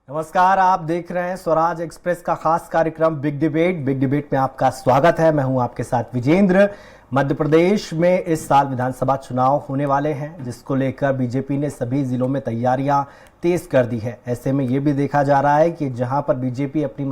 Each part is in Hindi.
नमस्कार, आप देख रहे हैं स्वराज एक्सप्रेस का खास कार्यक्रम बिग डिबेट। बिग डिबेट में आपका स्वागत है। मैं हूं आपके साथ विजेंद्र। मध्य प्रदेश में इस साल विधानसभा चुनाव होने वाले हैं, जिसको लेकर बीजेपी ने सभी जिलों में तैयारियां तेज कर दी है। ऐसे में ये भी देखा जा रहा है कि जहां पर बीजेपी अपनी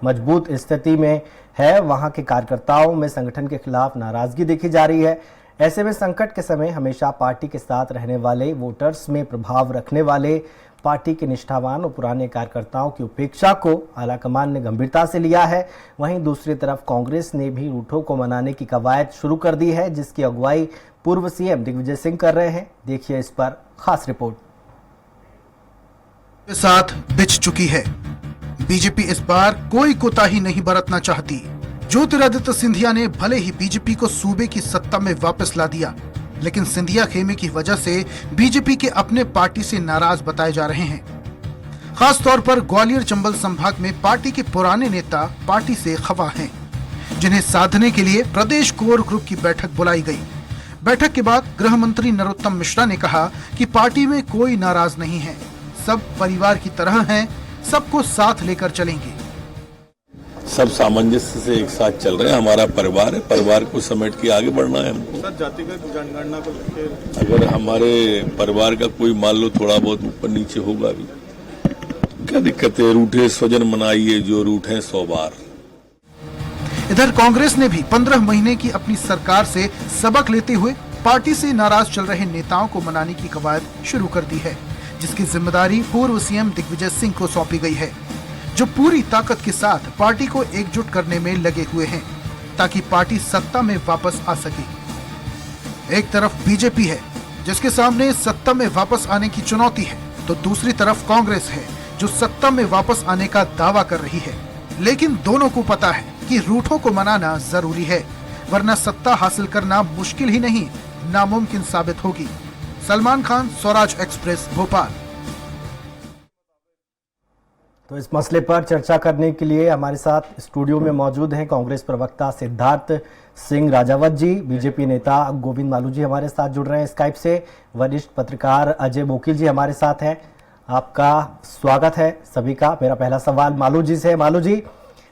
मजबूत स्थिति में है, वहां के कार्यकर्ताओं में संगठन के खिलाफ नाराजगी देखी जा रही है। ऐसे में संकट के समय हमेशा पार्टी के साथ रहने वाले, वोटर्स में प्रभाव रखने वाले, पार्टी के निष्ठावान और पुराने कार्यकर्ताओं की उपेक्षा को आलाकमान ने गंभीरता से लिया है। वहीं दूसरी तरफ कांग्रेस ने भी रूठों को मनाने की कवायद शुरू कर दी है, जिसकी अगुवाई पूर्व सीएम दिग्विजय सिंह कर रहे हैं। देखिए इस पर खास रिपोर्ट। के साथ बिछ चुकी है। बीजेपी इस बार कोई कोताही नहीं बरतना चाहती। ज्योतिरादित्य सिंधिया ने भले ही बीजेपी को सूबे की सत्ता में वापस ला दिया, लेकिन सिंधिया खेमे की वजह से बीजेपी के अपने पार्टी से नाराज बताए जा रहे हैं। खास तौर पर ग्वालियर चंबल संभाग में पार्टी के पुराने नेता पार्टी से खफा हैं, जिन्हें साधने के लिए प्रदेश कोर ग्रुप की बैठक बुलाई गई। बैठक के बाद गृह मंत्री नरोत्तम मिश्रा ने कहा कि पार्टी में कोई नाराज नहीं है, सब परिवार की तरह हैं, सबको साथ लेकर चलेंगे। सब सामंजस्य से एक साथ चल रहे हैं। हमारा परिवार है, परिवार को समेट के आगे बढ़ना है हमको। सर, जातिगत जनगणना को लेकर अगर हमारे परिवार का कोई मान लो थोड़ा बहुत ऊपर नीचे होगा भी, क्या दिक्कत है? रूठे स्वजन मनाइए, जो रूठे 100 बार। इधर कांग्रेस ने भी 15 महीने की अपनी सरकार से सबक लेते हुए पार्टी से नाराज चल रहे नेताओं को मनाने की कवायद शुरू कर दी है, जिसकी जिम्मेदारी पूर्व सीएम दिग्विजय सिंह को सौंपी गई है, जो पूरी ताकत के साथ पार्टी को एकजुट करने में लगे हुए हैं, ताकि पार्टी सत्ता में वापस आ सके। एक तरफ बीजेपी है, जिसके सामने सत्ता में वापस आने की चुनौती है, तो दूसरी तरफ कांग्रेस है, जो सत्ता में वापस आने का दावा कर रही है। लेकिन दोनों को पता है कि रूठों को मनाना जरूरी है, वरना सत्ता हासिल करना मुश्किल ही नहीं, नामुमकिन साबित होगी। सलमान खान, स्वराज एक्सप्रेस, भोपाल। तो इस मसले पर चर्चा करने के लिए हमारे साथ स्टूडियो में मौजूद हैं कांग्रेस प्रवक्ता सिद्धार्थ सिंह राजावत जी, बीजेपी नेता गोविंद मालू जी हमारे साथ जुड़ रहे हैं स्काइप से, वरिष्ठ पत्रकार अजय बोकील जी हमारे साथ हैं। आपका स्वागत है सभी का। मेरा पहला सवाल मालू जी से है। मालू जी,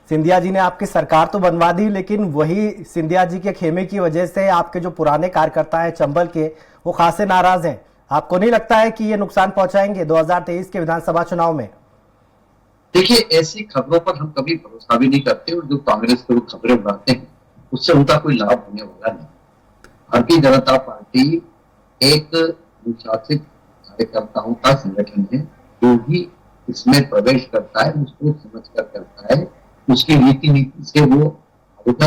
सिंधिया जी ने आपकी सरकार तो बनवा दी, लेकिन वही सिंधिया जी के खेमे की वजह से आपके जो पुराने कार्यकर्ता हैं चंबल के, वो खासे नाराज हैं। आपको नहीं लगता है कि ये नुकसान पहुंचाएंगे 2023 के विधानसभा चुनाव में? देखिए, ऐसी खबरों पर हम कभी भरोसा भी नहीं करते, और जो कांग्रेस के लोग खबरें उड़ाते हैं उससे उनका कोई लाभ होने वाला नहीं। भारतीय जनता पार्टी एक अनुशासित कार्यकर्ताओं का संगठन है। जो भी इसमें प्रवेश करता है उसको समझकर करता है, उसकी रीति नीति से वो होता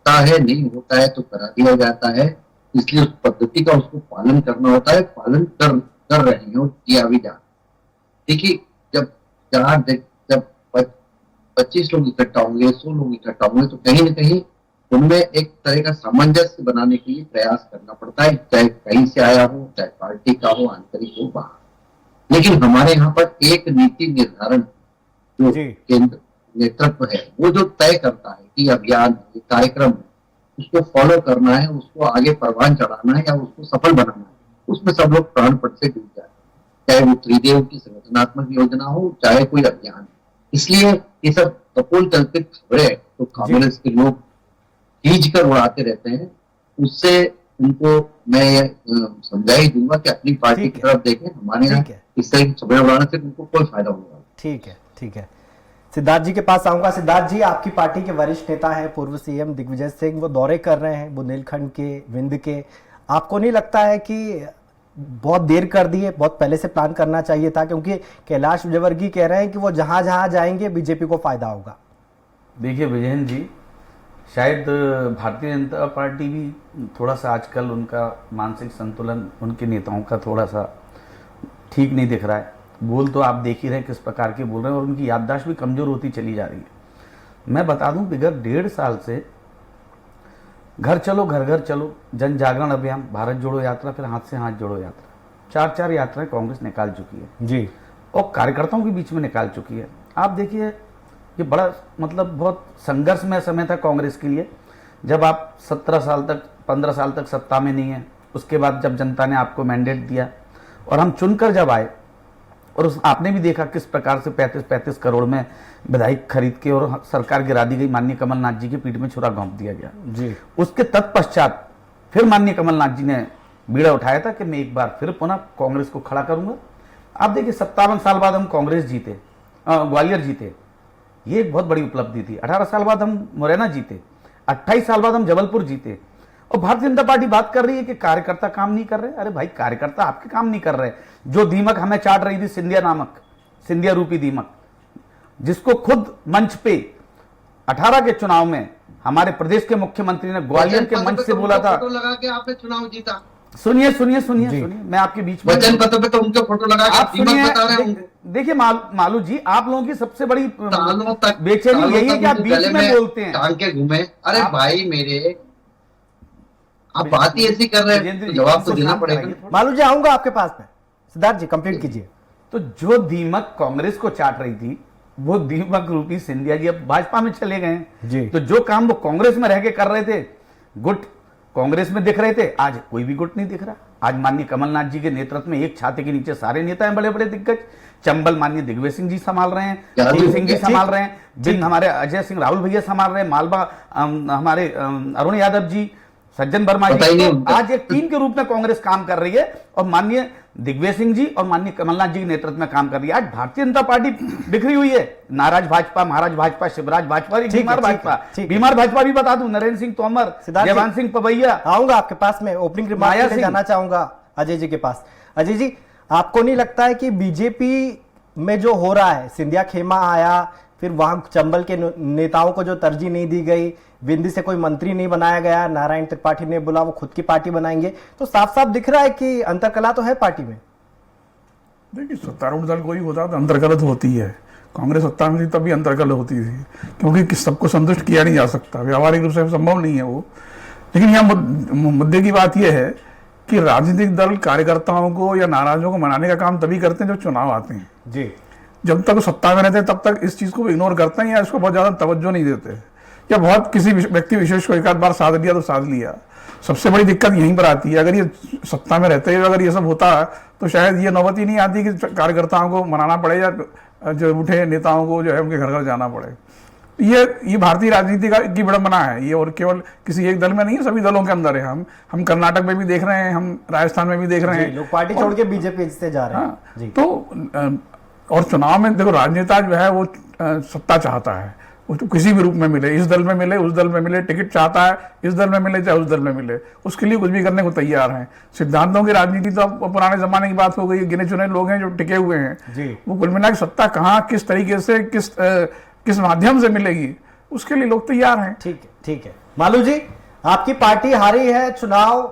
है, नहीं होता है तो करा दिया जाता है। इसलिए उस पद्धति का उसको पालन करना होता है। पालन कर रहे हैं और किया भी जाता है। देखिए, जब 25 लोग इकट्ठा होंगे, 100 लोग इकट्ठा होंगे, तो कहीं ना कहीं उनमें एक तरह का सामंजस्य बनाने के लिए प्रयास करना पड़ता है, चाहे कहीं से आया हो, चाहे पार्टी का हो, आंतरिक हो, बाहर। लेकिन हमारे यहाँ पर एक नीति निर्धारण जो केंद्र नेतृत्व है, वो जो तय करता है कि अभियान, कार्यक्रम उसको फॉलो करना है, उसको आगे परवान चढ़ाना है या उसको सफल बनाना है, उसमें सब लोग प्राणपट से जुट जाए, चाहे वो त्रिदेव की संगठनात्मक योजना हो, चाहे कोई अभियान। इसलिए ये सब कपोल कल्पित खबरें तो कांग्रेस के लोग खींच कर उड़ाते रहते हैं। उससे उनको मैं समझाई दूंगा कि अपनी पार्टी की तरफ देखें। हमारे यहाँ इस तरह की खबरें उड़ाने से उनको कोई फायदा होगा। ठीक है, ठीक है। सिद्धार्थ जी के पास आऊंगा। सिद्धार्थ जी, आपकी पार्टी के वरिष्ठ नेता है पूर्व सीएम दिग्विजय सिंह, वो दौरे कर रहे हैं बुंदेलखंड के, विंध्य के। आपको नहीं लगता है कि बहुत देर कर दी है, बहुत पहले से प्लान करना चाहिए था? क्योंकि कैलाश विजयवर्गीय कह रहे हैं कि वो जहां जहां जाएंगे बीजेपी को फायदा होगा। देखिए विजयन जी, शायद भारतीय जनता पार्टी भी थोड़ा सा आजकल उनका मानसिक संतुलन उनके नेताओं का थोड़ा सा ठीक नहीं दिख रहा है। बोल तो आप देख ही रहे हैं किस प्रकार के बोल रहे हैं, और उनकी याददाश्त भी कमजोर होती चली जा रही है। मैं बता दूं, विगत 1.5 साल से घर चलो घर घर चलो, जन जागरण अभियान, भारत जोड़ो यात्रा, फिर हाथ से हाथ जोड़ो यात्रा, 4 यात्राएं कांग्रेस निकाल चुकी है जी, और कार्यकर्ताओं के बीच में निकाल चुकी है। आप देखिए, ये बड़ा मतलब बहुत संघर्षमय समय था कांग्रेस के लिए। जब आप 17 साल तक 15 साल तक सत्ता में नहीं है, उसके बाद जब जनता ने आपको मैंडेट दिया और हम चुनकर जब आए और आपने भी देखा किस प्रकार से 35-35 करोड़ में विधायक खरीद के और सरकार गिरा दी गई। माननीय कमलनाथ जी की पीठ में छुरा घोंप दिया गया जी। उसके तत्पश्चात फिर माननीय कमलनाथ जी ने बीड़ा उठाया था कि मैं एक बार फिर पुनः कांग्रेस को खड़ा करूंगा। आप देखिए 57 साल बाद हम कांग्रेस जीते, ग्वालियर जीते, ये एक बहुत बड़ी उपलब्धि थी। 18 साल बाद हम मुरैना जीते, 28 साल बाद हम जबलपुर जीते। और भारतीय जनता पार्टी बात कर रही है कि कार्यकर्ता काम नहीं कर रहे। अरे भाई, कार्यकर्ता आपके काम नहीं कर रहे। जो दीमक हमें चाट रही थी, सिंधिया रूपी दीमक, जिसको खुद मंच पे 18 के चुनाव में हमारे प्रदेश के मुख्यमंत्री ने ग्वालियर के मंच से बोला था। फोटो लगा के आपने चुनाव जीता। सुनिए, मैं आपके बीच में वचन पत्र पे तो उनके फोटो लगा के आप दीमक बता रहे सुनिए। हैं। देखिए मालू जी, आप लोगों की सबसे बड़ी सालों तक बेचैनी यही है कि आप बीच में बोलते हैं, टांग के घूमे। अरे भाई मेरे, आप विजेंद्र बात ही ऐसी कर रहे हैं तो जवाब तो देना पड़ेगा। मालू जी, आऊंगा आपके पास में। सिद्धार्थ जी कंप्लीट कीजिए। तो जो दीमक कांग्रेस को चाट रही थी, वो दीमक रूपी सिंधिया जी अब भाजपा में चले गए हैं जी। तो जो काम वो कांग्रेस में रह के कर रहे थे, गुट कांग्रेस में दिख रहे थे, आज कोई भी गुट नहीं दिख रहा। आज माननीय कमलनाथ जी के नेतृत्व में एक छाते के नीचे सारे नेता हैं, बड़े बड़े दिग्गज। चंबल माननीय दिग्विजय सिंह जी संभाल रहे हैं, फूल सिंह जी संभाल रहे हैं, बिंद हमारे अजय सिंह राहुल भैया संभाल रहे हैं, मालवा हमारे अरुण यादव जी, सज्जन वर्मा जी। तो आज एक टीम के रूप में कांग्रेस काम कर रही है और माननीय दिग्विजय सिंह जी और माननीय कमलनाथ जी के नेतृत्व में काम कर रही है। आज भारतीय जनता पार्टी बिखरी हुई है। नाराज भाजपा, महाराज भाजपा, शिवराज भाजपा, बीमार भाजपा। बीमार भाजपा भी बता दूं, नरेंद्र सिंह तोमर, जयवंत सिंह पवैया। आऊंगा आपके पास में, ओपनिंग रिमार्क में जाना चाहूंगा अजय जी के पास। अजय जी, आपको नहीं लगता है कि बीजेपी में जो हो रहा है, सिंधिया खेमा आया, फिर वहां चंबल के नेताओं को जो तरजीह नहीं दी गई, बिंदी से कोई मंत्री नहीं बनाया गया, नारायण त्रिपाठी ने बोला वो खुद की पार्टी बनाएंगे, तो साफ साफ दिख रहा है कि अंतरकला तो है पार्टी में। देखिए, सत्तारूढ़ दल कोई होता तो अंतर्कलह तो होती है। कांग्रेस सत्ता में थी तभी अंतर्कलह होती थी, क्योंकि सबको संतुष्ट किया नहीं जा सकता, व्यावहारिक रूप से संभव नहीं है वो। लेकिन यहाँ मुद्दे की बात यह है कि राजनीतिक दल कार्यकर्ताओं को या नाराजों को मनाने का काम तभी करते हैं जब चुनाव आते हैं जी। जब तक सत्ता में रहते हैं तब तक इस चीज को इग्नोर करते हैं या इसको बहुत ज्यादा तवज्जो नहीं देते, या बहुत किसी व्यक्ति विशेष को एक आध बार साध लिया तो साध लिया। सबसे बड़ी दिक्कत यहीं पर आती है। अगर ये सत्ता में रहते हुए अगर ये सब होता तो शायद ये नौबत ही नहीं आती कि कार्यकर्ताओं को मनाना पड़े या जो उठे नेताओं को जो है उनके घर घर जाना पड़े। ये भारतीय राजनीति की विडंबना है ये, और केवल किसी एक दल में नहीं है, सभी दलों के अंदर है। हम कर्नाटक में भी देख रहे हैं, हम राजस्थान में भी देख रहे हैं, लोग पार्टी छोड़ के बीजेपी से जा रहे हैं। तो और चुनाव में देखो, राजनेता जो है वो सत्ता चाहता है, वो तो किसी भी रूप में मिले, इस दल में मिले, उस दल में मिले, टिकट चाहता है, इस दल में मिले चाहे उस दल में मिले, उसके लिए कुछ भी करने को तैयार हैं। सिद्धांतों की राजनीति तो पुराने जमाने की बात हो गई, गिने चुने लोग हैं जो टिके हुए हैं। वो कुल मिला के सत्ता कहाँ, किस तरीके से, किस माध्यम से मिलेगी, उसके लिए लोग तैयार हैं। ठीक है। मालू जी, आपकी पार्टी हारी है चुनाव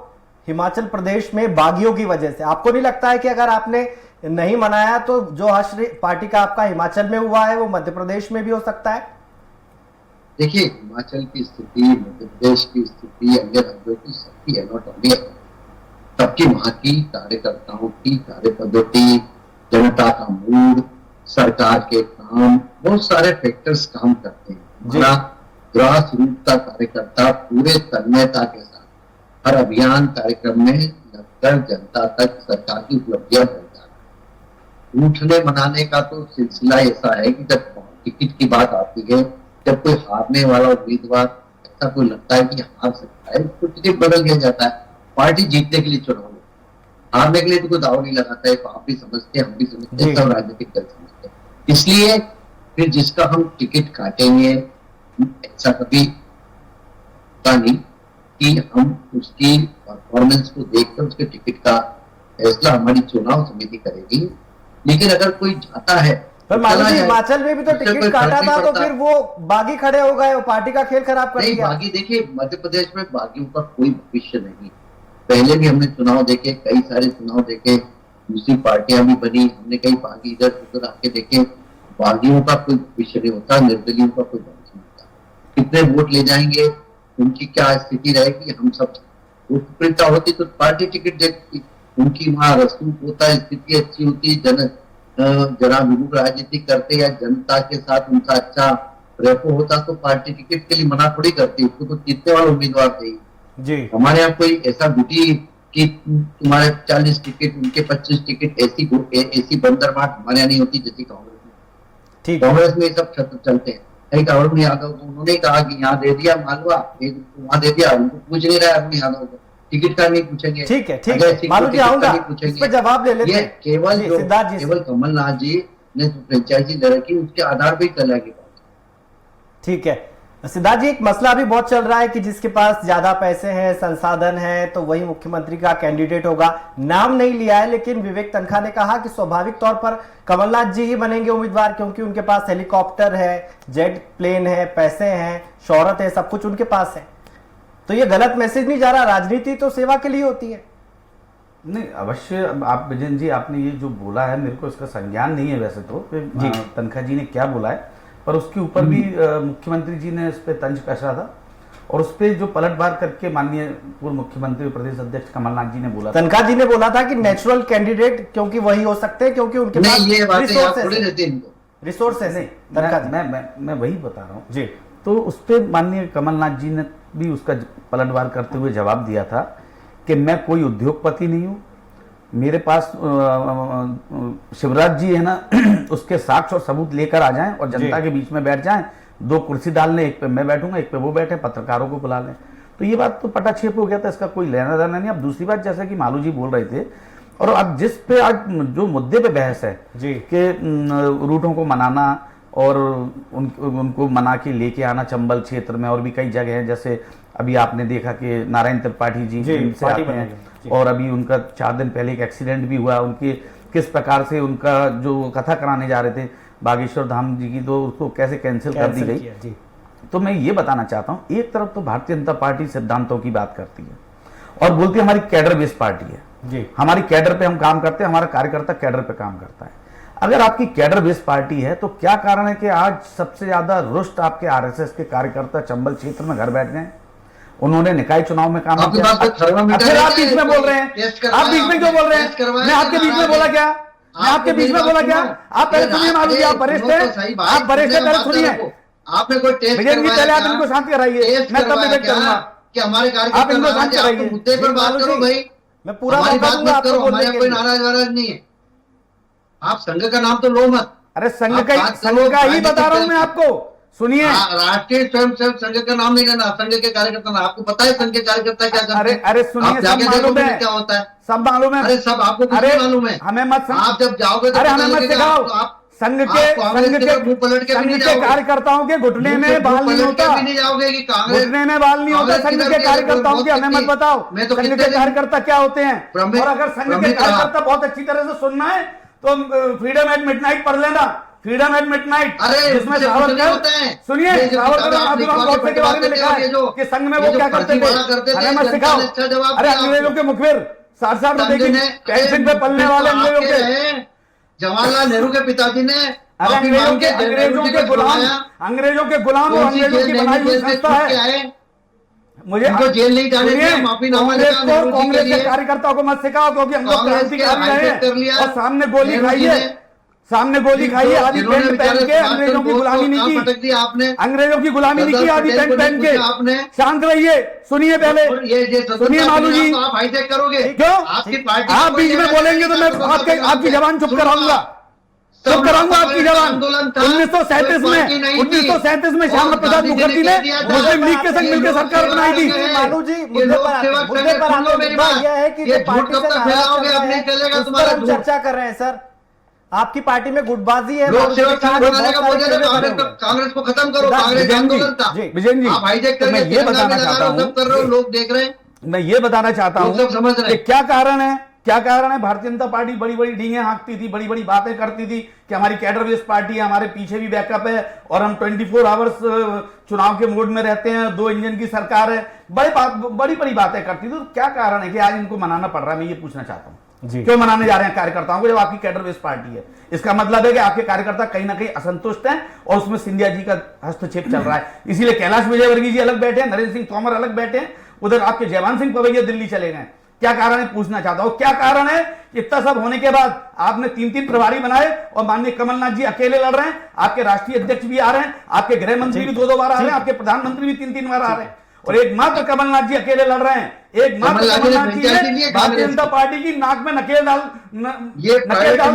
हिमाचल प्रदेश में बागियों की वजह से। आपको नहीं लगता है कि अगर आपने नहीं मनाया तो जो हश्र पार्टी का आपका हिमाचल में हुआ है वो मध्य प्रदेश में भी हो सकता है? देखिए, हिमाचल की स्थिति, मध्य प्रदेश की स्थिति, अन्य राज्यों की सबकी है, नॉट ओनली सबकी, वहां की कार्यकर्ताओं की कार्यपद्धति, जनता का मूड, सरकार के काम, बहुत सारे फैक्टर्स काम करते हैं। हमारा ग्रास रूट का कार्यकर्ता पूरे तन्मयता के साथ हर अभियान कार्यक्रम में लगकर जनता तक सरकार की उपलब्धियां पहुंचाता है। उठने मनाने का तो सिलसिला ऐसा है कि जब टिकट की बात आती है, जब कोई हारने वाला उम्मीदवार ऐसा कोई लगता है कि हार सकता है, तो टिकट बदल दिया जाता है। पार्टी जीतने के लिए चुनाव, हारने के लिए तो कोई दाव नहीं लगाता है। तो आप भी समझते, हम भी समझते, सब राजनीतिक दल समझते। इसलिए फिर जिसका हम टिकट काटेंगे, ऐसा कभी होता नहीं कि हम उसकी परफॉर्मेंस को देखकर उसके टिकट का फैसला हमारी चुनाव समिति करेगी। लेकिन अगर कोई जाता है, पर मालू जी, हिमाचल में भी तो टिकट काटा था, तो फिर वो बागी खड़े हो गए, पार्टी का खेल खराब कर दिया। बागी, देखिए मध्य प्रदेश में बागियों का कोई भविष्य नहीं। पहले भी हमने चुनाव देखे, कई सारे चुनाव देखे, दूसरी पार्टियां भी बनी, हमने कई बागी इधर उधर आके देखे। बागियों का कोई भविष्य नहीं होता, निर्दलियों का कोई भविष्य नहीं होता। कितने वोट ले जाएंगे, उनकी क्या स्थिति रहेगी, हम सब वोट होती तो पार्टी टिकट देती, उनकी वहां रसूख होता है, स्थिति अच्छी होती, जनाभिमुख राजनीति करते या जनता के साथ उनका अच्छा रेपो होता तो पार्टी टिकट के लिए मना थोड़ी करती, उसको तो जीतने वाला उम्मीदवार थे जी। हमारे यहाँ कोई ऐसा गुटी कि तुम्हारे 40 टिकट, उनके 25 टिकट, ऐसी बंदरबाट हमारे यहाँ नहीं होती जैसी कांग्रेस में। ठीक, कांग्रेस में ये सब शब्द चलते हैं। एक अरुण यादव को उन्होंने कहा कि यहाँ दे दिया मालवा, एक वहां दे दिया, उनको पूछ नहीं रहा अरुण यादव को, टिकट का नहीं पूछेंगे। ठीक है मालू जी, आऊंगा इस पर जवाब ले लेते ये हैं। केवल जी, सिद्धार्थ जी से। केवल कमलनाथ जी ने जो फ्रेंचाइजी ले रखी उसके आधार पर ही चलेगी। ठीक है सिद्धार्थ जी, एक मसला अभी बहुत चल रहा है कि जिसके पास ज्यादा पैसे हैं, संसाधन है, तो वही मुख्यमंत्री का कैंडिडेट होगा। नाम नहीं लिया है, लेकिन विवेक तनखा ने कहा कि स्वाभाविक तौर पर कमलनाथ जी ही बनेंगे उम्मीदवार, क्योंकि उनके पास हेलीकॉप्टर है, जेट प्लेन है, पैसे हैं, शोहरत है, सब कुछ उनके पास है। तो ये गलत मैसेज नहीं जा रहा? राजनीति तो सेवा के लिए होती है। नहीं, अवश्य आप विजयन जी, आपने ये जो बोला है, मेरे को इसका संज्ञान नहीं है वैसे तो तनखा जी ने क्या बोला है, पर उसके ऊपर भी मुख्यमंत्री जी ने इस पे तंज कसा था, और उस पे जो पलटवार करके माननीय पूर्व मुख्यमंत्री प्रदेश अध्यक्ष कमलनाथ जी ने बोला, तनखा जी ने बोला था कि नेचुरल कैंडिडेट क्योंकि वही हो सकते हैं, क्योंकि उनके पास ये बातें याद थोड़ी रहती हैं इनको। रिसोर्सेस है। मैं वही बता रहा हूँ जी। तो उस पे माननीय कमलनाथ जी ने भी उसका पलटवार करते हुए जवाब दिया था कि मैं कोई उद्योगपति नहीं हूँ, मेरे पास शिवराज जी है ना, उसके साक्ष्य और सबूत लेकर आ जाएं और जनता के बीच में बैठ जाएं, 2 कुर्सी डाल लें, एक पे मैं बैठूंगा, एक पे वो बैठे, पत्रकारों को बुला लें। तो ये बात तो पटाक्षेप हो गया था, इसका कोई लेना देना नहीं। अब दूसरी बात, जैसा कि मालू जी बोल रहे थे, और अब जिस पे आज जो मुद्दे पे बहस है कि रूटों को मनाना और उनको मना के लेके आना चंबल क्षेत्र में, और भी कई जगह हैं, जैसे अभी आपने देखा कि नारायण त्रिपाठी जी से आते हैं, और अभी उनका 4 दिन पहले एक एक्सीडेंट भी हुआ, उनके किस प्रकार से उनका जो कथा कराने जा रहे थे बागेश्वर धाम जी की, तो उसको कैसे कैंसिल कर दी गई। तो मैं ये बताना चाहता हूँ, एक तरफ तो भारतीय जनता पार्टी सिद्धांतों की बात करती है और बोलती है हमारी कैडर बेस्ड पार्टी है जी, हमारी कैडर पे हम काम करते हैं, हमारा कार्यकर्ता कैडर पे काम करता है। अगर आपकी कैडर बेस्ड पार्टी है तो क्या कारण है कि आज सबसे ज्यादा रुष्ट आपके आरएसएस के कार्यकर्ता चंबल क्षेत्र में घर बैठ गए? उन्होंने निकाय चुनाव में काम किया। फिर आप बीच में बोल रहे हैं, आप बीच में क्यों बोल रहे हैं? मैं आपके बीच में बोला क्या? मैं आपके बीच में बोला क्या? आप पहले सुनिए मालू जी, आप वरिष्ठ हैं, आप वरिष्ठ हैं, पहले सुनिए। आपने कोई टेस्ट विजय जी, पहले आप इनको शांत कराइए, मैं तब डिबेट करूंगा कि हमारे आप इनको शांत कराइए। मुद्दे पर बात करो भाई, मैं पूरा हमारी बात मत करो, बोलने हमारे के कोई लिए। नाराज नहीं है। आप संघ का नाम तो लो मत। अरे संघ का ही बता रहा हूं मैं आपको, सुनिए। राष्ट्रीय स्वयंसेवक संघ का नाम नहीं लेना, संघ के कार्यकर्ता ना। आपको पता है संघ के कार्यकर्ता क्या करते हैं? अरे सुनिए, सब मालूम है क्या होता है, सब मालूम है। अरे सब आपको कुछ नहीं मालूम है। हमें मत, आप जब जाओगे तो अरे हमें मत सिखाओ। संघ के कार्यकर्ताओं के घुटने में बाल नहीं होता, नहीं जाओगे कि कांग्रेस घुटने में बाल नहीं होता संघ के कार्यकर्ताओं के। हमें मत बताओ संघ के कार्यकर्ता क्या होते हैं। और अगर संघ के कार्यकर्ता बहुत अच्छी तरह से सुनना है तो फ्रीडम एट मिडनाइट पढ़ लेना, फ्रीडम एट मिडनाइट, जिसमें सावरकर, सुनिए, सावरकर और नाथूराम गोडसे के बारे में लिखा है कि संघ में वो क्या करते थे। हमें मत सिखाओ। अरे अंग्रेजों के मुखबिर 60 रुपए की पेंशन पे पलने वाले अंग्रेजों के, जवाहरलाल नेहरू के पिताजी ने अंग्रेजों के गुलाम और अंग्रेजों की बनाई हुई संस्था है। मुझे जेल नहीं जाने दिया, माफीनामा लिखा। कांग्रेस के कार्यकर्ताओं को मत सिखाओ, क्योंकि हम लोग क्रांतिकारी रहे हैं और सामने गोली खाई है, सामने गोली खाई है। आदि पेंट पहन के अंग्रेजों की गुलामी नहीं की, अंग्रेजों की गुलामी नहीं की आदि पेंट पहन के। शांत रहिए, सुनिए पहले, सुनिए मालू जी। आप हाईटेक करोगे क्यों? आपकी पार्टी, आप बीच में बोलेंगे तो मैं आपकी जबान चुप कराऊंगा, चुप कराऊंगा आपकी जबान। 1937 में श्यामा प्रसाद मुखर्जी ने मुस्लिम लीग के संग मिलकर सरकार बनाई थी। मालू जी, मुद्दे पर आते हैं। यह है कि जो पार्टी से नाराज उस पर हम चर्चा कर रहे हैं। सर, आपकी पार्टी में गुटबाजी है, कांग्रेस को खत्म करो। कांग्रेस आंदोलन था विजयन जी, आप हाईटेक मैं ये बताना चाहता हूँ, कर रहे हो, लोग देख रहे हैं। मैं ये बताना चाहता हूँ समझ रहे हैं क्या कारण है, क्या कारण है। भारतीय जनता पार्टी बड़ी बड़ी डींगे हाँकती थी, बड़ी बड़ी बातें करती थी कि हमारी कैडर बेस्ड पार्टी है, हमारे पीछे भी बैकअप है और हम 24 आवर्स चुनाव के मोड में रहते हैं, 2 इंजन की सरकार है, बड़ी बड़ी बातें करती थी। तो क्या कारण है कि आज इनको मनाना पड़ रहा है? मैं ये पूछना चाहता हूँ, क्यों मनाने जा रहे हैं कार्यकर्ताओं को जब आपकी कैडर बेस्ड पार्टी है? इसका मतलब है कि आपके कार्यकर्ता कहीं ना कहीं असंतुष्ट हैं और उसमें सिंधिया जी का हस्तक्षेप चल रहा है। इसीलिए कैलाश विजयवर्गीय जी अलग बैठे हैं, नरेंद्र सिंह तोमर अलग बैठे हैं, उधर आपके जयवंत सिंह पवैया दिल्ली चले गए। क्या कारण है पूछना चाहता हूं। क्या कारण है इतना सब होने के बाद आपने 3 प्रभारी बनाए और माननीय कमलनाथ जी अकेले लड़ रहे हैं? आपके राष्ट्रीय अध्यक्ष भी आ रहे हैं, आपके गृह मंत्री भी 2 बार आ रहे हैं, आपके प्रधानमंत्री भी 3 बार आ रहे हैं। और एकमात्र कमलनाथ जी अकेले लड़ रहे हैं। एकमात्र कमलनाथ जी ने भारतीय जनता पार्टी की नाक में नकेल डाल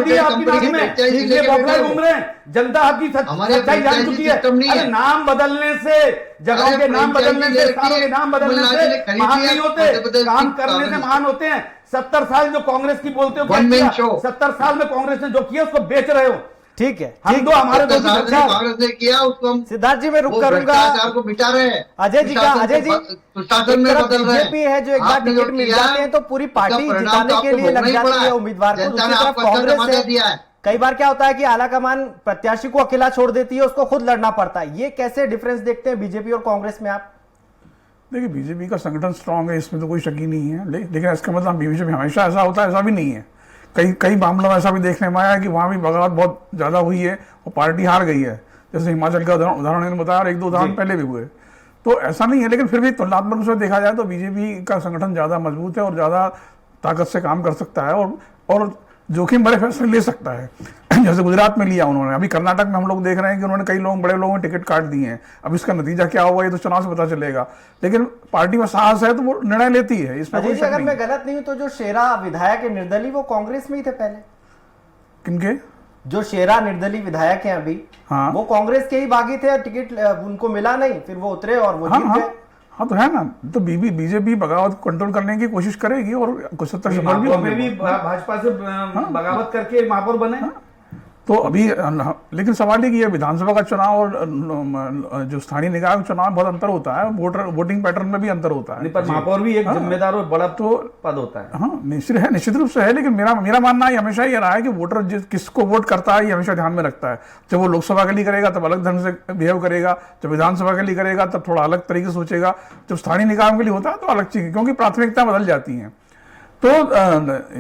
दी है आपकी नाक में, इसलिए बौखलाए घूम रहे हैं। जनता आपकी सच्चाई जान चुकी है। अरे नाम बदलने से, जगहों के नाम बदलने से, स्थानों के नाम बदलने से महान नहीं होते, काम करने से महान होते हैं। 70 साल जो कांग्रेस की बोलते हो, 70 साल में कांग्रेस ने जो किया उसको बेच रहे हो। ठीक है, हम दो हमारे दो कांग्रेस ने किया उसको हम सिद्धार्थ जी मैं रुक करूंगा, को मिटा रहे हैं। अजय जी प्रशासन में बदल रहे हैं। बीजेपी है जो एक बार टिकट मिल जाते हैं तो पूरी पार्टी जिताने के लिए लग जाती है उम्मीदवार को। दूसरी तरफ कांग्रेस है, कई बार क्या होता है कि आलाकमान प्रत्याशी को अकेला छोड़ देती है, उसको खुद लड़ना पड़ता है। ये कैसे डिफरेंस देखते हैं बीजेपी और कांग्रेस में आप? देखिए, बीजेपी का संगठन स्ट्रांग है, इसमें तो कोई शक ही नहीं है, लेकिन इसका मतलब बीजेपी हमेशा ऐसा होता है, ऐसा भी नहीं है। कई मामलों में ऐसा भी देखने में आया है कि वहाँ भी बगावत बहुत ज़्यादा हुई है और पार्टी हार गई है। जैसे हिमाचल का उदाहरण मैंने बताया और एक दो उदाहरण पहले भी हुए। तो ऐसा नहीं है, लेकिन फिर भी तुलनात्मक रूप से देखा जाए तो बीजेपी का संगठन ज़्यादा मजबूत है और ज़्यादा ताकत से काम कर सकता है और जोखिम भरे फैसले ले सकता है। जैसे गुजरात में लिया उन्होंने, अभी कर्नाटक में हम लोग देख रहे हैं कि उन्होंने कई बड़े लोगों ने टिकट काट दिए हैं। अब इसका नतीजा क्या होगा ये तो चुनाव से पता चलेगा, लेकिन पार्टी में साहस है तो वो निर्णय लेती है। इसमें कोई शक अगर नहीं। मैं गलत नहीं हूं तो जो शेरा विधायक है निर्दलीय, वो कांग्रेस में ही थे पहले। किनके? जो शेरा निर्दलीय विधायक हैं अभी, हाँ। वो कांग्रेस के ही बागी थे, टिकट उनको मिला नहीं, फिर वो उतरे और वो जीत गए। हाँ तो है ना, तो बीजेपी बगावत को कंट्रोल करने की कोशिश करेगी और कुछ हद तक सफल भी होगी। भाजपा से बगावत करके महापौर बने। तो अभी लेकिन सवाल ये कि विधानसभा का चुनाव और जो स्थानीय निकाय का चुनाव बहुत अंतर होता है, वोटिंग पैटर्न में भी अंतर होता है। पर महापौर भी एक जिम्मेदार और बड़ा तो पद होता है। हाँ, निश्चित रूप से है, लेकिन मेरा मानना है हमेशा ये रहा है कि वोटर किसको वोट करता है ये हमेशा ध्यान में रखता है। जब वो लोकसभा के लिए करेगा तब अलग ढंग से बिहेव करेगा, जब विधानसभा के लिए करेगा तब थोड़ा अलग तरीके से सोचेगा, जब स्थानीय निकायों के लिए होता है तो अलग चीज, क्योंकि प्राथमिकता बदल जाती हैं। तो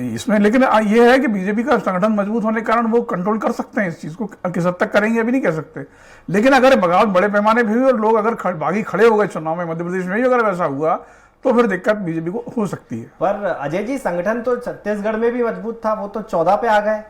इसमें लेकिन ये है कि बीजेपी का संगठन मजबूत होने के कारण वो कंट्रोल कर सकते हैं इस चीज को। किस हद तक करेंगे अभी नहीं कह सकते, लेकिन अगर बगावत बड़े पैमाने पर हुई और लोग अगर बागी खड़े हो गए चुनाव में, मध्य प्रदेश में ही अगर वैसा हुआ तो फिर दिक्कत बीजेपी को हो सकती है। पर अजय जी, संगठन तो छत्तीसगढ़ में भी मजबूत था, वो तो 14 पे आ गए।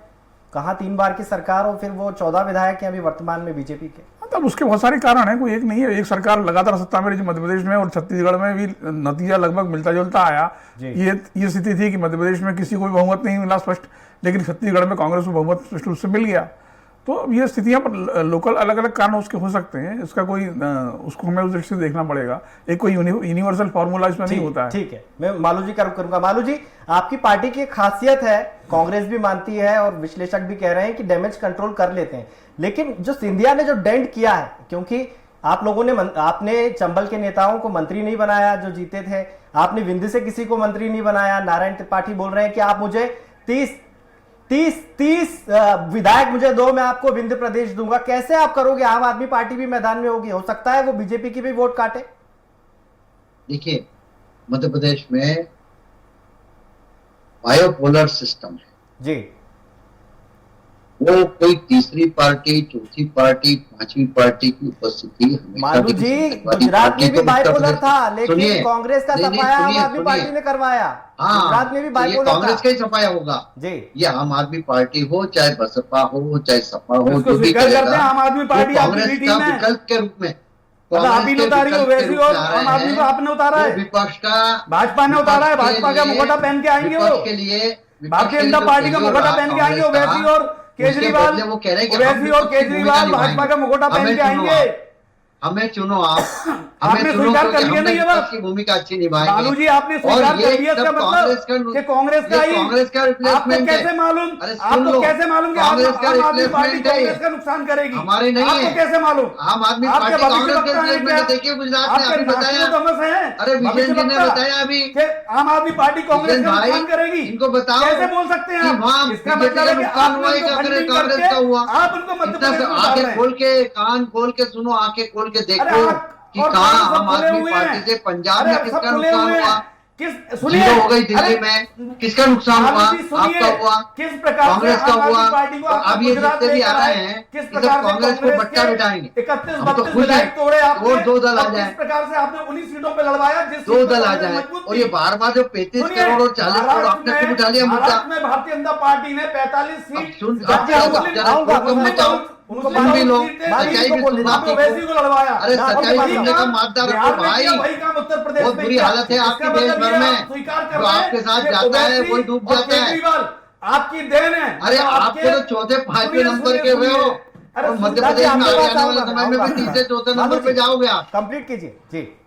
कहाँ 3 बार की सरकार और फिर वो 14 विधायक हैं अभी वर्तमान में बीजेपी के। तब उसके बहुत सारे कारण हैं, कोई एक नहीं है। एक सरकार लगातार सत्ता में रही मध्य प्रदेश में और छत्तीसगढ़ में भी नतीजा लगभग मिलता जुलता आया। ये स्थिति थी कि मध्य प्रदेश में किसी को भी बहुमत नहीं मिला स्पष्ट, लेकिन छत्तीसगढ़ में कांग्रेस को बहुमत स्पष्ट रूप से मिल गया। तो ये स्थितियां पर लोकल अलग अलग कारण उसके हो सकते हैं, इसका कोई उसको हमें उस दृष्टि से देखना पड़ेगा। एक कोई यूनिवर्सल फॉर्मूला इसमें नहीं होता है। ठीक है, मैं मालू जी का रुख करूंगा। मालू जी, आपकी पार्टी की खासियत है, कांग्रेस भी मानती है और विश्लेषक भी कह रहे हैं कि डैमेज कंट्रोल कर लेते हैं, लेकिन जो सिंधिया ने जो डेंट किया है, क्योंकि आप लोगों ने, आपने चंबल के नेताओं को मंत्री नहीं बनाया जो जीते थे, आपने विंध्य से किसी को मंत्री नहीं बनाया। नारायण त्रिपाठी बोल रहे हैं कि आप मुझे 30 विधायक मुझे दो, मैं आपको विंध्य प्रदेश दूंगा। कैसे आप करोगे? आम आदमी पार्टी भी मैदान में होगी, हो सकता है वो बीजेपी की भी वोट काटे। देखिए, मध्य प्रदेश में बायोपोलर सिस्टम है जी। वो कोई तीसरी पार्टी, चौथी पार्टी, पांचवी पार्टी की उपस्थिति मालू जी, गुजरात में भी बाइपोलर था, लेकिन कांग्रेस का सफाया आम आदमी पार्टी ने करवाया। गुजरात में भी बाइपोलर था, कांग्रेस का ही सफाया होगा जी। ये आम आदमी पार्टी हो, चाहे बसपा हो, चाहे सपा हो, जो भी करेगा, आम आदमी पार्टी कांग्रेस का विकल्प के रूप में आपने उतारा है, विपक्ष का भाजपा ने उतारा है। भाजपा का मुखौटा पहन के आएंगे वो, के लिए भारतीय जनता पार्टी का मुखौटा पहन के आएंगे वैसी, और केजरीवाल वो कह रहे हैं वैसी और केजरीवाल भाजपा का मुखौटा पहन के आएंगे। हमें चुनो आप, आपने स्वीकार कर लिया नहीं, ये बात की भूमिका अच्छी निभाएंगे। मालू जी, आपने स्वीकार कर लिया, इसका मतलब कि कांग्रेस का ही, आपको कैसे मालूम, आपको कैसे मालूम कि आम आदमी पार्टी कांग्रेस का नुकसान करेगी? हमारे नहीं, आपको कैसे मालूम? आम आदमी पार्टी कांग्रेस का रिप्लेसमेंट देखिए गुजरात में अभी बताया। अरे विजय जी ने बताया अभी कि आम आदमी पार्टी कांग्रेस का नुकसान करेगी। इनको बताओ, कैसे बोल सकते हैं आप? इसका मतलब है कि कांग्रेस का हुआ। आप उनको मध्य प्रदेश में आंखें खोल के, कान खोल के सुनो, आंखें खोल के देखो कि कहाँ आम आदमी पार्टी से पंजाब में किसका नुकसान हुआ, सुनिए हो गई दिल्ली में किसका नुकसान हुआ, आपका हुआ, किस प्रकार कांग्रेस का हुआ। तो अब ये जितने भी आ रहे हैं किस प्रकार कांग्रेस को बट्टा बिठाएंगे, 31-32 विधायक तोड़े आपने, और 2 दल आ जाए, किस प्रकार से आपने 19 सीटों पे लड़वाया, जिस 2 दल आ जाए, और ये बार जो 35 करोड़ और 40 करोड़ आपने क्यों उठा लिया मुद्दा? भारतीय जनता पार्टी ने 45 सीट, उनको तुम भी लो, मालूम सच्चाई को भी बोल सुनना देना। सीखो। ओवैसी को लड़वाया। अरे सच्चाई वही सुनने का काम मादा बिहार रखो में भाई। किया, वही काम उत्तर प्रदेश बहुत में बुरी किया। हालत है आपके इसका देश मतलब भर ये में। आप स्वीकार कर जो रहे हैं आपके साथ कि जाता है ओवैसी वही डूब और जाता है। केजरीवाल आपकी देन है। अरे मतलब आप आपके- तो चौथे पांचवें सुनिए, नंबर सुनिए, के हुए हो, अरे और मध्य सिद्धार्थ जी, प्रदेश में आपके आगे पास आने वाले आऊंगा समय में भी तीसरे चौथे नंबर पे जाओगे आप। कंप्लीट कीजिए जी।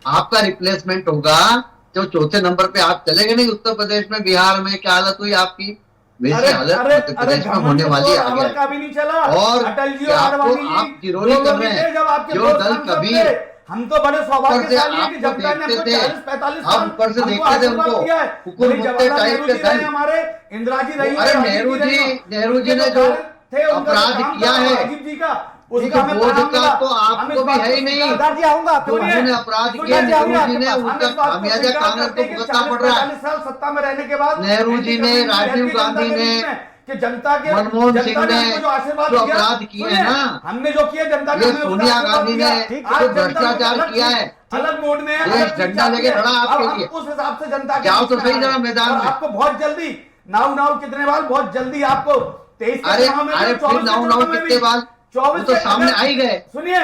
आपका रिप्लेसमेंट होगा जो चौथे नंबर पे आप चलेंगे नहीं। उत्तर प्रदेश में, बिहार में क्या हालत हुई आपकी, वैसी हालत मध्य प्रदेश में होने वाली है रावल का आगे। भी नहीं चला। और अटल जी और क्या आपको आडवाणी जी आप जिरोनी जो कर लोग रहे हैं, थे जब आपके जो दो दल सांसद कबीर थे, हम तो बड़े ऊपर से सौभाग्यशाली हैं कि आपको जनता ने हमको देखते थे, 40-45 आप साल ऊपर से हमको देखते थे आशीर्वाद उनको, दिया है। हुकुम भले मुफ्ते जवाहरलाल टाइप नेहरू के जी रहे धन। हमारे, इंदिरा जी रही अरे है, नेहरू राजीव जी रही, ने उनके जो थे, उनका अपराध काम किया था, है, राजीव जी का ये उसका जो हमें बोझ प्रणाम का मिला। तो हम आपको इस भी बात है ही को नहीं। स्वीकार- सिद्धार्थ जी आऊंगा आपके जो पास। उन्होंने अपराध सुनिए, किए, जी, आऊंगा नेहरू जी आपके ने, पास। उसका खामियाजा कांग्रेस को भुगतना पड़ रहा है। 40-45 साल सत्ता में रहने के बाद नेहरू जी ने, एंटी कम्युनिस्ट राजीव लहर की गांधी जनता के ने, बीच में कि जनता के मनमोहन जनता सिंह ने हमको जो आशीर्वाद जो दिया, अपराध किए सुनिए, हैं ना, हमने जो किया जनता ने ये हमें उसका सोनिया आशीर्वाद गांधी दिया। ने ठीक, आज जो जनता भ्रष्टाचार अलग किया चीज- है, अलग मोड में है, देश अलग चीज झंडा चाहती लेके है। खड़ा अब आपके हम लिए। उस हिसाब से जनता के जाओ बीच तो में सही आ जरा रहे हैं। मैदान और में। आपको बहुत जल्दी नाव कितने बार, बहुत जल्दी आपको 23 के अरे चुनाव में भी, अरे 24 फिर के नाव चुनाव में कितने भी, बार, 24 वो तो के- सामने अगर- आ ही गए। सुनिए,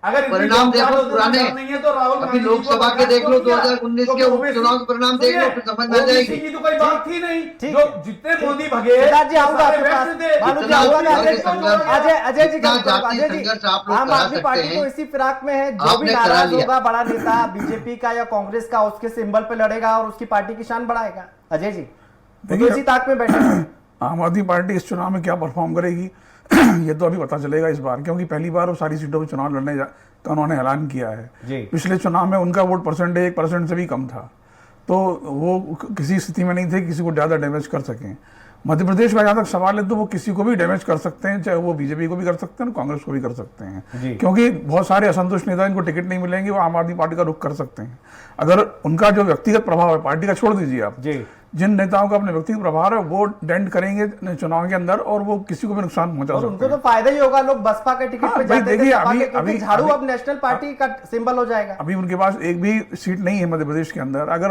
अगर इतनी परिणाम जोरदार देखो होते पुराने। नहीं है तो राहुल अभी गांधी जी को लोकसभा के बर्दाश्त देख लो, क्यों किया? 2019 के क्योंकि OBC उपचुनाव के परिणाम देख लो, फिर समझ में आ OBC जाएगी। की तो कोई बात थी नहीं। ठीक जो है। जितने मोदी भगे, सिद्धार्थ जी आऊंगा सारे आपके पास। व्यस्त थे। भानु जी इतना आऊंगा मैं। जातीय संघर्ष, अजय जी इतना क्या जातीय अजय जी, संघर्ष आप लोग आम करा आदमी सकते पार्टी हैं। तो इसी फिराक में है, जो भी आपने करा नाराज लिया। होगा बड़ा नेता बीजेपी का या कांग्रेस का, उसके सिंबल पे लड़ेगा और उसकी पार्टी की शान बढ़ाएगा। अजय जी वो तो इसी ताक में बैठे हैं। आम आदमी पार्टी इस चुनाव में क्या परफॉर्म करेगी ये तो अभी पता चलेगा इस बार, क्योंकि पहली बार वो सारी सीटों पर चुनाव लड़ने का उन्होंने ऐलान किया है। जी। पिछले चुनाव में उनका वोट परसेंटेज 1% से भी कम था, तो वो किसी स्थिति में नहीं थे किसी को ज़्यादा डैमेज कर सकें। मध्य प्रदेश का जहाँ तक सवाल है तो वो किसी को भी डैमेज कर सकते हैं, चाहे वो बीजेपी को भी कर सकते हैं, कांग्रेस को भी कर सकते जी। हैं, क्योंकि बहुत सारे असंतुष्ट नेता इनको टिकट नहीं मिलेंगे, वो आम आदमी पार्टी का रुख कर सकते हैं। अगर उनका जो व्यक्तिगत प्रभाव है, पार्टी का छोड़ दीजिए आप, जी। जिन नेताओं का अपने व्यक्तिगत प्रभाव है वो डेंट करेंगे चुनाव के अंदर और वो किसी को भी नुकसान पहुंचा और सकते उनको हैं। तो फायदा ही होगा, लोग बसपा के टिकट हाँ, पे भाई जाते थे, देखिए, सपा अभी- के, क्योंकि अभी- झाड़ू अभी- अब नेशनल पार्टी का सिंबल हो जाएगा। अभी उनके पास एक भी सीट नहीं है मध्य प्रदेश के अंदर, अगर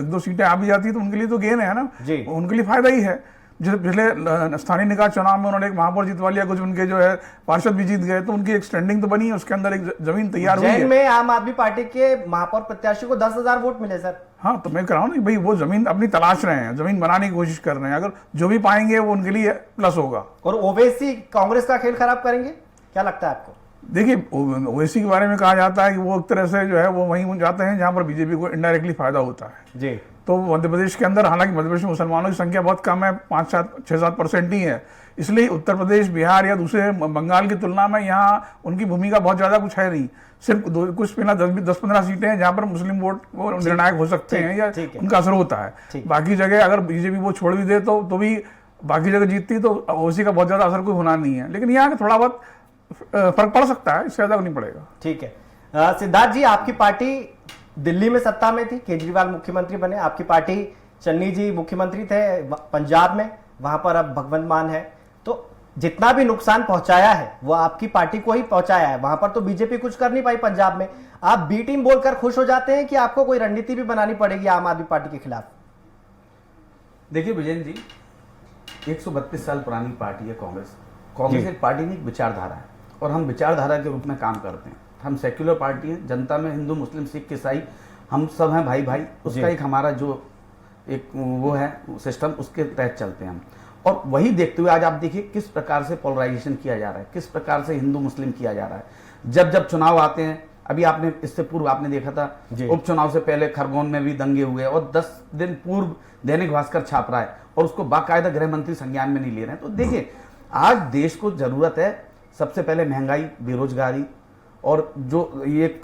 दो सीटें आ भी जाती है तो उनके लिए तो गेन है ना, जी। उनके लिए फायदा ही है। जैसे पिछले स्थानीय निकाय चुनाव में उन्होंने एक महापौर जितवा लिया, कुछ उनके जो है पार्षद भी जीत गए, तो उनकी एक स्टैंडिंग तो बनी है, उसके अंदर एक जमीन तैयार हुई जैन है। में आम आदमी पार्टी के महापौर प्रत्याशी को 10,000 वोट मिले सर। हाँ, तो मैं कह रहा हूँ ना भाई, वो जमीन अपनी तलाश रहे हैं, जमीन बनाने की कोशिश कर रहे हैं, अगर जो भी पाएंगे वो उनके लिए प्लस होगा। और ओवैसी कांग्रेस का खेल खराब करेंगे, क्या लगता है आपको? देखिए, ओवैसी के बारे में कहा जाता है कि वो एक तरह से जो है वो वहीं जाते हैं जहां पर बीजेपी को इनडायरेक्टली फायदा होता है। जी। तो मध्य प्रदेश के अंदर, हालांकि मध्य प्रदेश में मुसलमानों की संख्या बहुत कम है, 5-6-7% ही है, इसलिए उत्तर प्रदेश, बिहार या दूसरे बंगाल की तुलना में यहाँ उनकी भूमिका बहुत ज्यादा कुछ है नहीं। सिर्फ कुछ 10-15 सीटें हैं जहां पर मुस्लिम वोट वो निर्णायक हो सकते हैं या ठीक है। उनका असर होता है। बाकी जगह अगर बीजेपी वो छोड़ भी दे तो भी बाकी जगह जीतती तो ओवैसी का बहुत ज्यादा असर कोई होना नहीं है, लेकिन यहाँ थोड़ा बहुत फर्क पड़ सकता है, इससे ज्यादा नहीं पड़ेगा। ठीक है। सिद्धार्थ जी, आपकी पार्टी दिल्ली में सत्ता में थी, केजरीवाल मुख्यमंत्री बने, आपकी पार्टी चन्नी जी मुख्यमंत्री थे पंजाब में, वहां पर अब भगवंत मान है, तो जितना भी नुकसान पहुंचाया है वो आपकी पार्टी को ही पहुंचाया है। वहां पर तो बीजेपी कुछ कर नहीं पाई पंजाब में। आप बी टीम बोलकर खुश हो जाते हैं कि आपको कोई रणनीति भी बनानी पड़ेगी आम आदमी पार्टी के खिलाफ? देखिए विजयन जी, 132 साल पुरानी पार्टी है कांग्रेस। कांग्रेस एक पार्टी नहीं, एक विचारधारा है, और हम विचारधारा के रूप में काम करते हैं। हम सेक्युलर पार्टी है, जनता में हिंदू, मुस्लिम, सिख, ईसाई हम सब हैं भाई भाई। उसका एक हमारा जो एक वो है सिस्टम, उसके तहत चलते हैं हम। और वही देखते हुए आज आप देखिए किस प्रकार से पोलराइजेशन किया जा रहा है, किस प्रकार से हिंदू मुस्लिम किया जा रहा है। जब जब चुनाव आते हैं, अभी आपने इससे पूर्व आपने देखा था उपचुनाव से पहले खरगोन में भी दंगे हुए, और 10 दिन पूर्व दैनिक भास्कर छाप रहा है और उसको बाकायदा गृह मंत्री संज्ञान में नहीं ले रहे हैं। तो देखिए, आज देश को जरूरत है सबसे पहले महंगाई, बेरोजगारी, और जो एक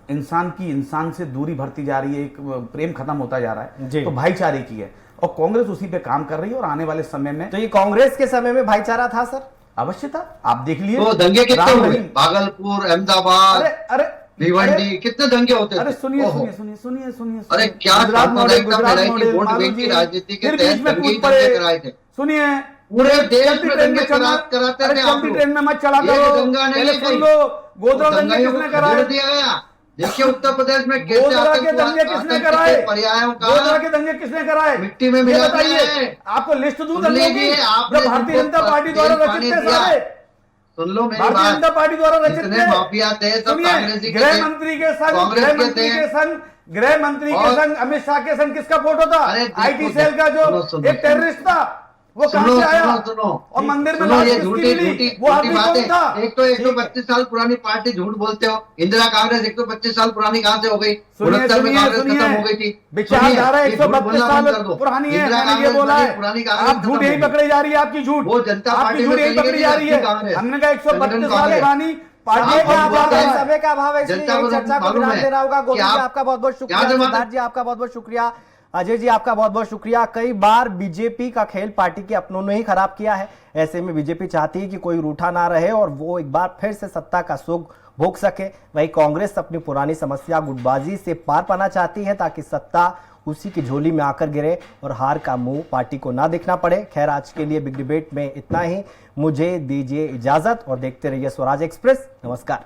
इंसान की इंसान से दूरी बढ़ती जा रही है, एक प्रेम खत्म होता जा रहा है, तो भाईचारे की है, और कांग्रेस उसी पे काम कर रही है। और आने वाले समय में तो ये कांग्रेस के समय में भाईचारा था सर? अवश्य था। आप देख लिए तो दंगे कितने हुए, भागलपुर, अहमदाबाद, अरे भिवंडी, कितने दंगे होते थे। अरे सुनिए सुनिए सुनिए सुनिए सुनिए, अरे क्या वोट बैंक की राजनीति के तहत दंगे कराए थे। सुनिए, पूरे देश में दंगे कराते थे आप लोग। ट्रेन में मत चला ये करो, दंगा नहीं पहले है सुन लो, गोधरा दंगे किसने कराए? दिया गया। देखिए उत्तर प्रदेश में कैसे गोधरा के दंगे किसने कराए? पर्यायों गोधरा का के दंगे किसने कराए? मिट्टी में ये मिला बताइए, दिया है। आपको लिस्ट दूं सुन दंगों की लीजिए, आपने जो भारतीय जिनको जनता पार्टी द्वारा तेल रचित पानी थे दिया, सारे। सुन लो मेरी भारतीय बात। जनता पार्टी द्वारा रचित जितने थे। माफिया थे सब सुनिए, कांग्रेसी के गृह थे। मंत्री के संग कांग्रेस गृह के मंत्री थे। के संग गृह मंत्री के और- संग अमित शाह के संग किसका फोटो था? अरे देखो, आईटी सेल का जो सुनो, एक टेररिस्ट था, वो कहां सुनो से आया? सुनो और मंदिर में सुनो, लाश ये किसकी झूठी मिली? झूठी वो झूठी आदमी कौन बातें। था? एक तो 125 साल पुरानी पार्टी झूठ बोलते हो। इंदिरा कांग्रेस 125 साल पुरानी कहां से हो गई? सुनिए 69 में कांग्रेस सुनिए खत्म हो गई थी। विचारधारा सुनिए, ये झूठ 132 बोलना साल बंद कर दो। पुरानी है, इंदिरा मैंने ये कांग्रेस बोला बनी, है। पुरानी कांग्रेस आप झूठ खत्म यही हो गई। पकड़ी जा रही है, आपकी झूठ, वो जनता आपकी पार्टी झूठ में यही चली पकड़ी गई जा थी, रही है। कांग्रेस। हमने कहा 132 संगठन साल कांग्रेस। पुरानी आप पार्टी बहुत का बात आधार है। है। समय का अभाव है, इसलिए जनता यही को चर्चा को मालूम विराम है देना होगा। कि गोविंद जी आप- आपका बहुत बहुत शुक्रिया, क्या जमानत- सिद्धार्थ जी आपका बहुत बहुत शुक्रिया, अजय जी आपका बहुत बहुत शुक्रिया। कई बार बीजेपी का खेल पार्टी के अपनों ने ही खराब किया है। ऐसे में बीजेपी चाहती है कि कोई रूठा ना रहे और वो एक बार फिर से सत्ता का सुख भोग सके। वही कांग्रेस अपनी पुरानी समस्या गुटबाजी से पार पाना चाहती है ताकि सत्ता उसी की झोली में आकर गिरे और हार का मुंह पार्टी को ना देखना पड़े। खैर, आज के लिए बिग डिबेट में इतना ही। मुझे दीजिए इजाजत और देखते रहिए स्वराज एक्सप्रेस। नमस्कार।